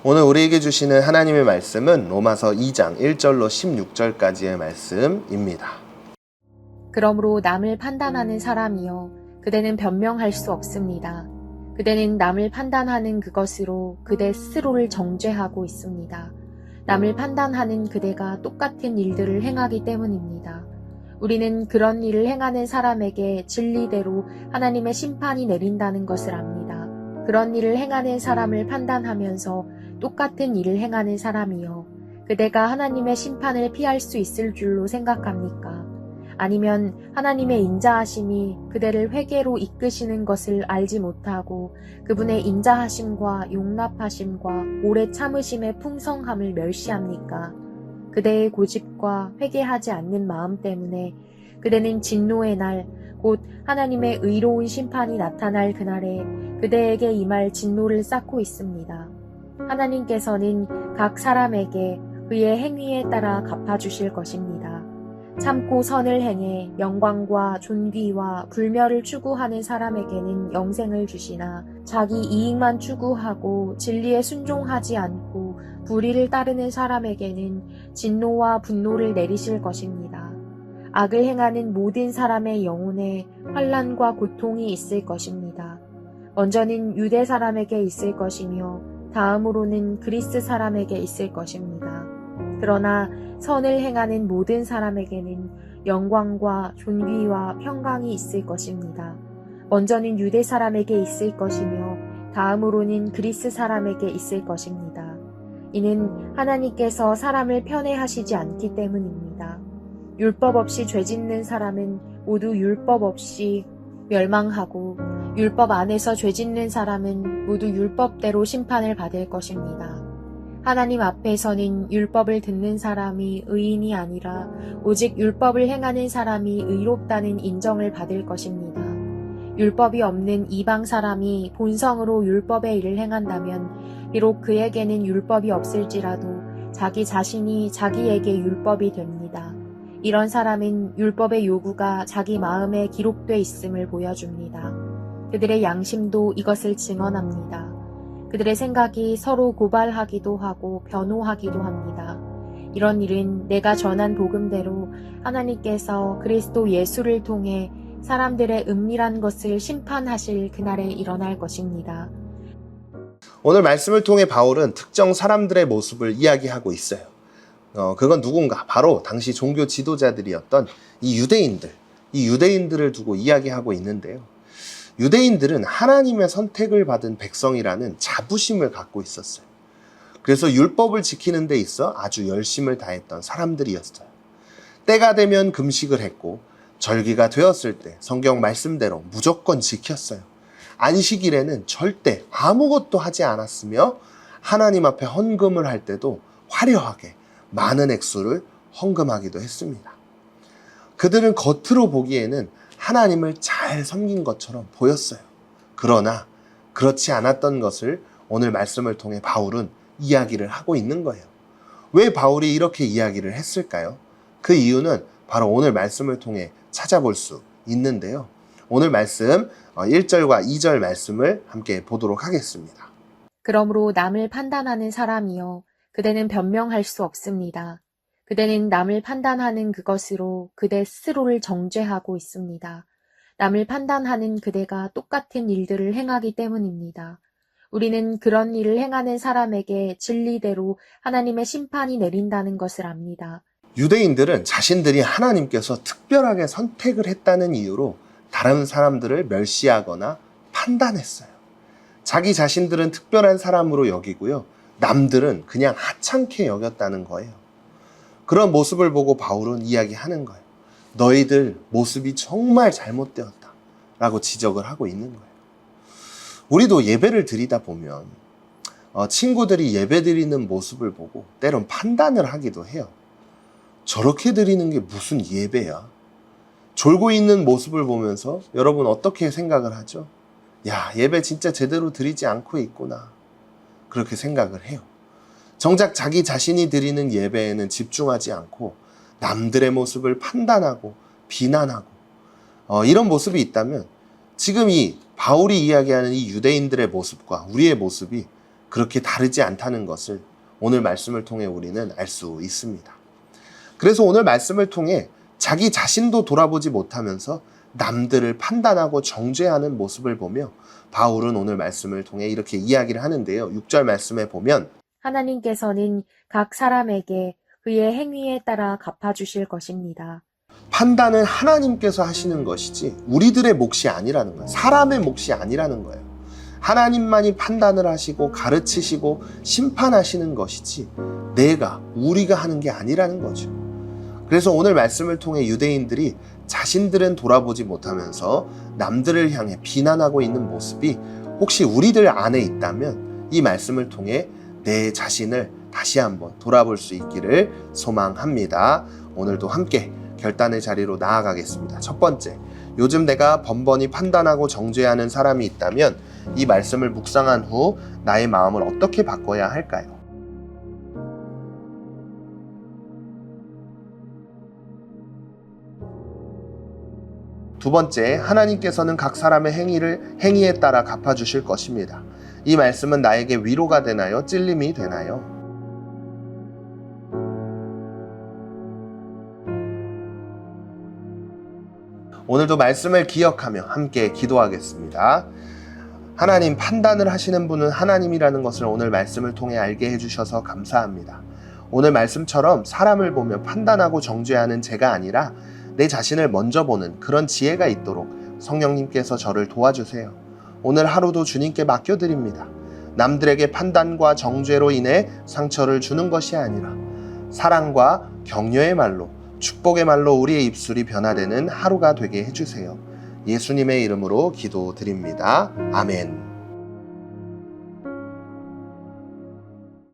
오늘 우리에게 주시는 하나님의 말씀은 로마서 2장 1절로 16절까지의 말씀입니다. 그러므로 남을 판단하는 사람이여 그대는 변명할 수 없습니다. 그대는 남을 판단하는 그것으로 그대 스스로를 정죄하고 있습니다. 남을 판단하는 그대가 똑같은 일들을 행하기 때문입니다. 우리는 그런 일을 행하는 사람에게 진리대로 하나님의 심판이 내린다는 것을 압니다. 그런 일을 행하는 사람을 판단하면서 똑같은 일을 행하는 사람이여 그대가 하나님의 심판을 피할 수 있을 줄로 생각합니까? 아니면 하나님의 인자하심이 그대를 회개로 이끄시는 것을 알지 못하고 그분의 인자하심과 용납하심과 오래 참으심의 풍성함을 멸시합니까? 그대의 고집과 회개하지 않는 마음 때문에 그대는 진노의 날, 곧 하나님의 의로운 심판이 나타날 그날에 그대에게 임할 진노를 쌓고 있습니다. 하나님께서는 각 사람에게 그의 행위에 따라 갚아주실 것입니다. 참고 선을 행해 영광과 존귀와 불멸을 추구하는 사람에게는 영생을 주시나 자기 이익만 추구하고 진리에 순종하지 않고 불의를 따르는 사람에게는 진노와 분노를 내리실 것입니다. 악을 행하는 모든 사람의 영혼에 환난과 고통이 있을 것입니다. 먼저는 유대 사람에게 있을 것이며 다음으로는 그리스 사람에게 있을 것입니다. 그러나 선을 행하는 모든 사람에게는 영광과 존귀와 평강이 있을 것입니다. 먼저는 유대 사람에게 있을 것이며 다음으로는 그리스 사람에게 있을 것입니다. 이는 하나님께서 사람을 편애하시지 않기 때문입니다. 율법 없이 죄 짓는 사람은 모두 율법 없이 멸망하고 율법 안에서 죄 짓는 사람은 모두 율법대로 심판을 받을 것입니다. 하나님 앞에서는 율법을 듣는 사람이 의인이 아니라 오직 율법을 행하는 사람이 의롭다는 인정을 받을 것입니다. 율법이 없는 이방 사람이 본성으로 율법의 일을 행한다면 비록 그에게는 율법이 없을지라도 자기 자신이 자기에게 율법이 됩니다. 이런 사람은 율법의 요구가 자기 마음에 기록돼 있음을 보여줍니다. 그들의 양심도 이것을 증언합니다. 그들의 생각이 서로 고발하기도 하고 변호하기도 합니다. 이런 일은 내가 전한 복음대로 하나님께서 그리스도 예수를 통해 사람들의 은밀한 것을 심판하실 그날에 일어날 것입니다. 오늘 말씀을 통해 바울은 특정 사람들의 모습을 이야기하고 있어요. 그건 누군가? 바로 당시 종교 지도자들이었던 이 유대인들을 두고 이야기하고 있는데요. 유대인들은 하나님의 선택을 받은 백성이라는 자부심을 갖고 있었어요. 그래서 율법을 지키는 데 있어 아주 열심을 다했던 사람들이었어요. 때가 되면 금식을 했고 절기가 되었을 때 성경 말씀대로 무조건 지켰어요. 안식일에는 절대 아무것도 하지 않았으며 하나님 앞에 헌금을 할 때도 화려하게 많은 액수를 헌금하기도 했습니다. 그들은 겉으로 보기에는 하나님을 잘 섬긴 것처럼 보였어요. 그러나 그렇지 않았던 것을 오늘 말씀을 통해 바울은 이야기를 하고 있는 거예요. 왜 바울이 이렇게 이야기를 했을까요? 그 이유는 바로 오늘 말씀을 통해 찾아볼 수 있는데요. 오늘 말씀 1절과 2절 말씀을 함께 보도록 하겠습니다. 그러므로 남을 판단하는 사람이여 그대는 변명할 수 없습니다. 그대는 남을 판단하는 그것으로 그대 스스로를 정죄하고 있습니다. 남을 판단하는 그대가 똑같은 일들을 행하기 때문입니다. 우리는 그런 일을 행하는 사람에게 진리대로 하나님의 심판이 내린다는 것을 압니다. 유대인들은 자신들이 하나님께서 특별하게 선택을 했다는 이유로 다른 사람들을 멸시하거나 판단했어요. 자기 자신들은 특별한 사람으로 여기고요. 남들은 그냥 하찮게 여겼다는 거예요. 그런 모습을 보고 바울은 이야기하는 거예요. 너희들 모습이 정말 잘못되었다 라고 지적을 하고 있는 거예요. 우리도 예배를 드리다 보면 친구들이 예배 드리는 모습을 보고 때론 판단을 하기도 해요. 저렇게 드리는 게 무슨 예배야? 졸고 있는 모습을 보면서 여러분 어떻게 생각을 하죠? 야, 예배 진짜 제대로 드리지 않고 있구나. 그렇게 생각을 해요. 정작 자기 자신이 드리는 예배에는 집중하지 않고 남들의 모습을 판단하고 비난하고 이런 모습이 있다면 지금 이 바울이 이야기하는 이 유대인들의 모습과 우리의 모습이 그렇게 다르지 않다는 것을 오늘 말씀을 통해 우리는 알 수 있습니다. 그래서 오늘 말씀을 통해 자기 자신도 돌아보지 못하면서 남들을 판단하고 정죄하는 모습을 보며 바울은 오늘 말씀을 통해 이렇게 이야기를 하는데요. 6절 말씀에 보면 하나님께서는 각 사람에게 그의 행위에 따라 갚아주실 것입니다. 판단은 하나님께서 하시는 것이지 우리들의 몫이 아니라는 거예요. 사람의 몫이 아니라는 거예요. 하나님만이 판단을 하시고 가르치시고 심판하시는 것이지 우리가 하는 게 아니라는 거죠. 그래서 오늘 말씀을 통해 유대인들이 자신들은 돌아보지 못하면서 남들을 향해 비난하고 있는 모습이 혹시 우리들 안에 있다면 이 말씀을 통해 내 자신을 다시 한번 돌아볼 수 있기를 소망합니다. 오늘도 함께 결단의 자리로 나아가겠습니다. 첫 번째, 요즘 내가 번번이 판단하고 정죄하는 사람이 있다면 이 말씀을 묵상한 후 나의 마음을 어떻게 바꿔야 할까요? 두 번째, 하나님께서는 각 사람의 행위에 따라 갚아주실 것입니다. 이 말씀은 나에게 위로가 되나요? 찔림이 되나요? 오늘도 말씀을 기억하며 함께 기도하겠습니다. 하나님, 판단을 하시는 분은 하나님이라는 것을 오늘 말씀을 통해 알게 해주셔서 감사합니다. 오늘 말씀처럼 사람을 보며 판단하고 정죄하는 제가 아니라 내 자신을 먼저 보는 그런 지혜가 있도록 성령님께서 저를 도와주세요. 오늘 하루도 주님께 맡겨드립니다. 남들에게 판단과 정죄로 인해 상처를 주는 것이 아니라 사랑과 격려의 말로, 축복의 말로 우리의 입술이 변화되는 하루가 되게 해주세요. 예수님의 이름으로 기도드립니다. 아멘.